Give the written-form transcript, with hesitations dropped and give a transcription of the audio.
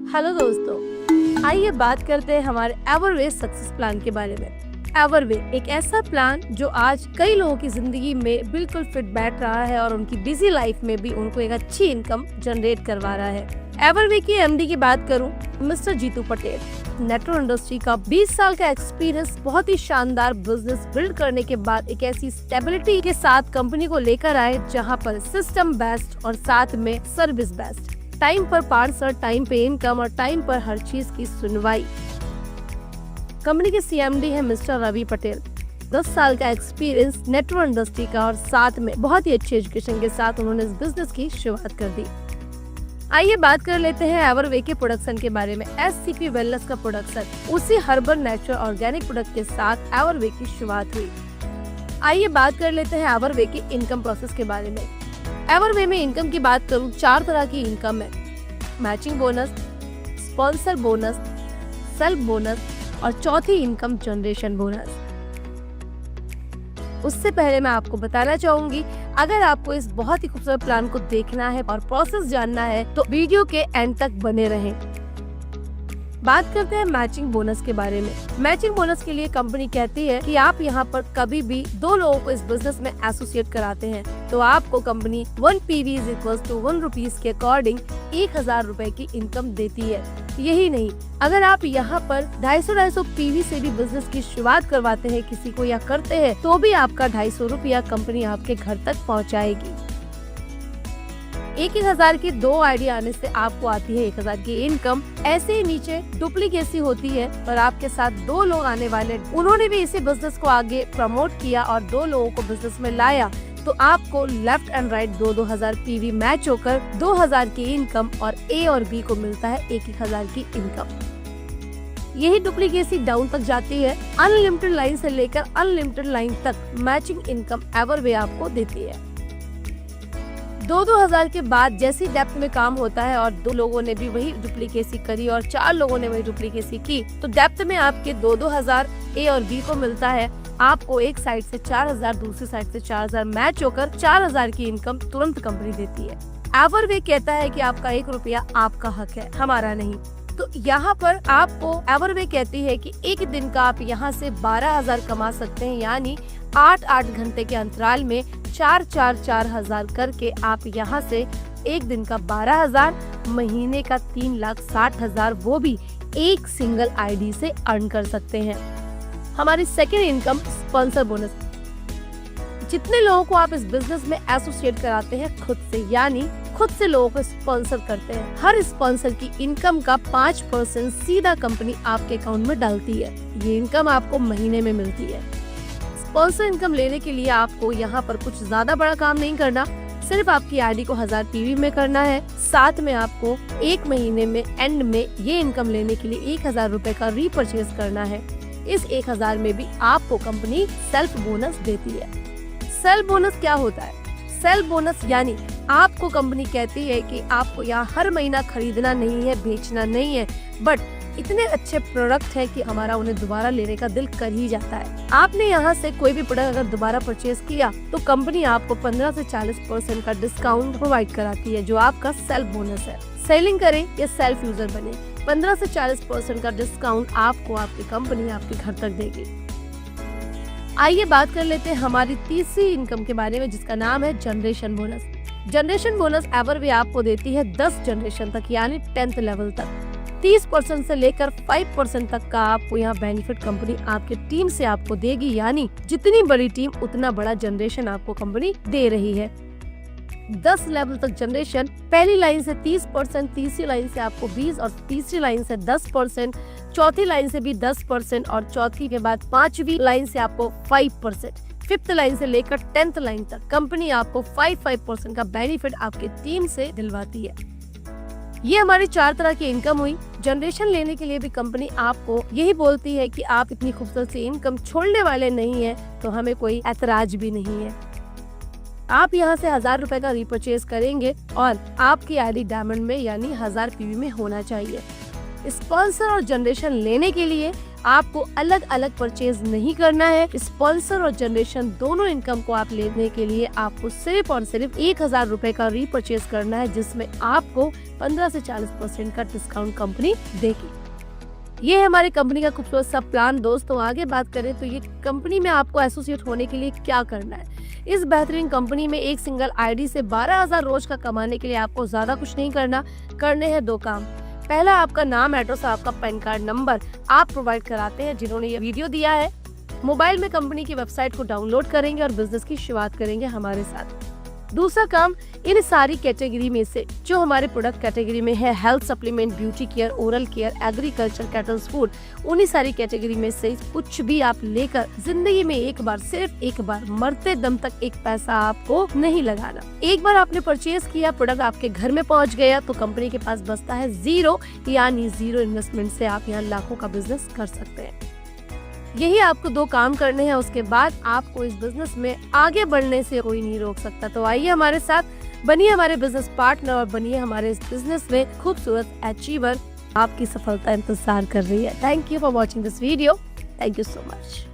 Hello दोस्तों, आइए बात करते हैं हमारे एवरवे सक्सेस प्लान के बारे में। एवरवे एक ऐसा प्लान जो आज कई लोगों की जिंदगी में बिल्कुल फिट बैठ रहा है और उनकी बिजी लाइफ में भी उनको एक अच्छी इनकम जनरेट करवा रहा है। एवरवे की एमडी की बात करूं, mister Jitu Patel. Network industry का 20 साल का एक्सपीरियंस, बहुत ही शानदार बिजनेस बिल्ड करने के बाद एक ऐसी स्टेबिलिटी के साथ कंपनी को लेकर आए जहां पर सिस्टम बेस्ट और साथ में सर्विस बेस्ट, टाइम पर पार्सल, टाइम पे इनकम और टाइम पर हर चीज की सुनवाई। कंपनी के सीएमडी है मिस्टर रवि पटेल। 10 साल का एक्सपीरियंस नेटवर्क इंडस्ट्री का और साथ में बहुत ही अच्छी एजुकेशन के साथ उन्होंने इस बिजनेस की शुरुआत कर दी। आइए बात कर लेते हैं एवरवे के प्रोडक्शन के बारे में। एससीपी वेलनेस का प्रोडक्शन उसी हर्बल नेचुरल ऑर्गेनिक प्रोडक्ट के साथ एवरवे की शुरुआत हुई। आइए बात कर लेते हैं एवरवे की इनकम प्रोसेस के बारे में। एवरवे में इनकम की बात करूं, 4 तरह की इनकम है। Matching bonus, sponsor bonus, self bonus और चौथी इनकम जनरेशन बोनस। उससे पहले मैं आपको बताना चाहूंगी, अगर आपको इस बहुत ही खूबसूरत प्लान को देखना है और प्रोसेस जानना है तो वीडियो के एंड तक बने रहें। बात करते हैं मैचिंग बोनस के बारे में। मैचिंग बोनस के लिए कंपनी कहती है कि आप यहाँ पर कभी भी 2 लोगों को इस बिजनेस में एसोसिएट कराते हैं तो आपको कंपनी 1 PV = 1 रुपीज के अकॉर्डिंग 1000 रुपए की इनकम देती है। यही नहीं, अगर आप यहाँ पर 250 PV से भी बिजनेस की शुरुआत करवाते हैं किसी को या करते हैं तो भी आपका 250 रुपया कंपनी आपके घर तक पहुँचाएगी। 1000 की 2 आईडी आने से आपको आती है 1000 की इनकम। ऐसे ही नीचे डुप्लीकेसी होती है और आपके साथ 2 लोग आने वाले, उन्होंने भी इसी बिजनेस को आगे प्रमोट किया और 2 लोगों को बिजनेस में लाया तो आपको left and right 2-2000 PV match होकर 2000 की इनकम और ए और बी को मिलता है 1000 की इनकम। यही डुप्लीकेसी डाउन तक जाती है। अनलिमिटेड लाइन से लेकर अनलिमिटेड लाइन तक मैचिंग इनकम एवरवे आपको देती है। 2-2000 के बाद जैसी डेप्थ में काम होता है और 2 लोगों ने भी वही डुप्लीकेसी करी और 4 लोगों ने वही डुप्लीकेसी की तो डेप्थ में आपके 2-2000 ए और बी को मिलता है। आपको एक साइड से 4000, दूसरी साइड से 4000 मैच होकर 4000 की इनकम तुरंत कंपनी देती है। एवरवे कहता है कि आपका 1 रुपया आपका हक है, हमारा नहीं। तो यहाँ पर आपको एवरवे कहती है कि एक दिन का आप यहाँ से 12000 कमा सकते हैं, यानी 8-8 घंटे के अंतराल में 4-4-4000 करके आप यहाँ से एक दिन का 12000, महीने का 3,60,000, वो भी एक सिंगल आईडी से अर्न कर सकते हैं। हमारी सेकेंड इनकम स्पॉन्सर बोनस। जितने लोगों को आप इस बिजनेस में एसोसिएट कराते हैं खुद से, यानी खुद से लोगों को स्पॉन्सर करते हैं, हर स्पॉन्सर की इनकम का 5% सीधा कंपनी आपके अकाउंट में डालती है। ये इनकम आपको महीने में मिलती है। स्पॉन्सर इनकम लेने के लिए आपको यहाँ पर कुछ ज्यादा बड़ा काम नहीं करना, सिर्फ आपकी आईडी को 1000 PV में करना है। साथ में आपको 1 महीने में एंड में ये इनकम लेने के लिए 1000 रुपए का रीपरचेज करना है। इस 1000 में भी आपको कंपनी सेल्फ बोनस देती है। सेल्फ बोनस क्या होता है? सेल्फ बोनस यानी आपको कंपनी कहती है कि आपको यहाँ हर महीना खरीदना नहीं है, बेचना नहीं है, बट इतने अच्छे प्रोडक्ट है कि हमारा उन्हें दोबारा लेने का दिल कर ही जाता है। आपने यहाँ से कोई भी प्रोडक्ट अगर दोबारा परचेज किया तो कंपनी आपको 15 से 40% का डिस्काउंट प्रोवाइड कराती है, जो आपका सेल्फ बोनस है। सेलिंग करें या सेल्फ यूजर बने, 15 से 40% का डिस्काउंट आपको आपकी कंपनी आपके घर तक देगी। आइए बात कर लेते हैं हमारी तीसरी इनकम के बारे में, जिसका नाम है जनरेशन बोनस। जनरेशन बोनस एवरवे आपको देती है 10 जनरेशन तक, यानी 10th लेवल तक। 30% से लेकर 5% तक का आपको यहाँ बेनिफिट कंपनी आपके टीम से आपको देगी, यानी जितनी बड़ी टीम उतना बड़ा जनरेशन आपको कंपनी दे रही है। 10 लेवल तक जनरेशन, पहली लाइन से 30%, तीसरी लाइन से आपको 20 और तीसरी लाइन से 10%, चौथी लाइन से भी 10% और चौथी के बाद 5वीं लाइन से आपको 5%, 5th लाइन से लेकर 10th लाइन तक कंपनी आपको 5% का बेनिफिट आपकी टीम से दिलवाती है। ये हमारी 4 तरह की इनकम हुई। जनरेशन लेने के लिए भी कंपनी आपको यही बोलती है कि आप इतनी खूबसूरत सी इनकम छोड़ने वाले नहीं है तो हमें कोई ऐतराज भी नहीं है। आप यहाँ से 1000 रुपए का रीपरचेज करेंगे और आपकी आईडी डायमंड में यानी 1000 PV में होना चाहिए। स्पॉन्सर और जनरेशन लेने के लिए आपको अलग अलग परचेज नहीं करना है। स्पॉन्सर और जनरेशन दोनों इनकम को आप लेने के लिए आपको सिर्फ और सिर्फ 1000 रुपए का रीपरचेज करना है, जिसमें आपको 15 से 40% का डिस्काउंट कंपनी देगी। ये है हमारी कंपनी का खूबसूरत सा प्लान। दोस्तों आगे बात करें तो ये कंपनी में आपको एसोसिएट होने के लिए क्या करना है। इस बेहतरीन कंपनी में एक सिंगल आईडी से 12,000 रोज का कमाने के लिए आपको ज्यादा कुछ नहीं करना, करने हैं 2 काम। पहला, आपका नाम, एड्रेस और आपका पैन कार्ड नंबर आप प्रोवाइड कराते हैं जिन्होंने ये वीडियो दिया है। मोबाइल में कंपनी की वेबसाइट को डाउनलोड करेंगे और बिजनेस की शुरुआत करेंगे हमारे साथ। दूसरा काम, इन सारी कैटेगरी में से जो हमारे प्रोडक्ट कैटेगरी में है, health supplement, beauty care, oral care, agriculture, kettles food, उन्हीं सारी कैटेगरी में से कुछ भी आप लेकर जिंदगी में एक बार, सिर्फ एक बार, मरते दम तक एक पैसा आपको नहीं लगाना। एक बार आपने परचेज किया, प्रोडक्ट आपके घर में पहुंच गया तो कंपनी के पास बचता है 0, यानी 0 इन्वेस्टमेंट से आप यहाँ लाखों का बिजनेस कर सकते हैं। यही आपको 2 काम करने हैं, उसके बाद आपको इस बिजनेस में आगे बढ़ने से कोई नहीं रोक सकता। तो आइए हमारे साथ, बनिए हमारे बिजनेस पार्टनर और बनिए हमारे इस बिजनेस में खूबसूरत अचीवर। आपकी सफलता इंतजार कर रही है। Thank you for watching this video. Thank you so much.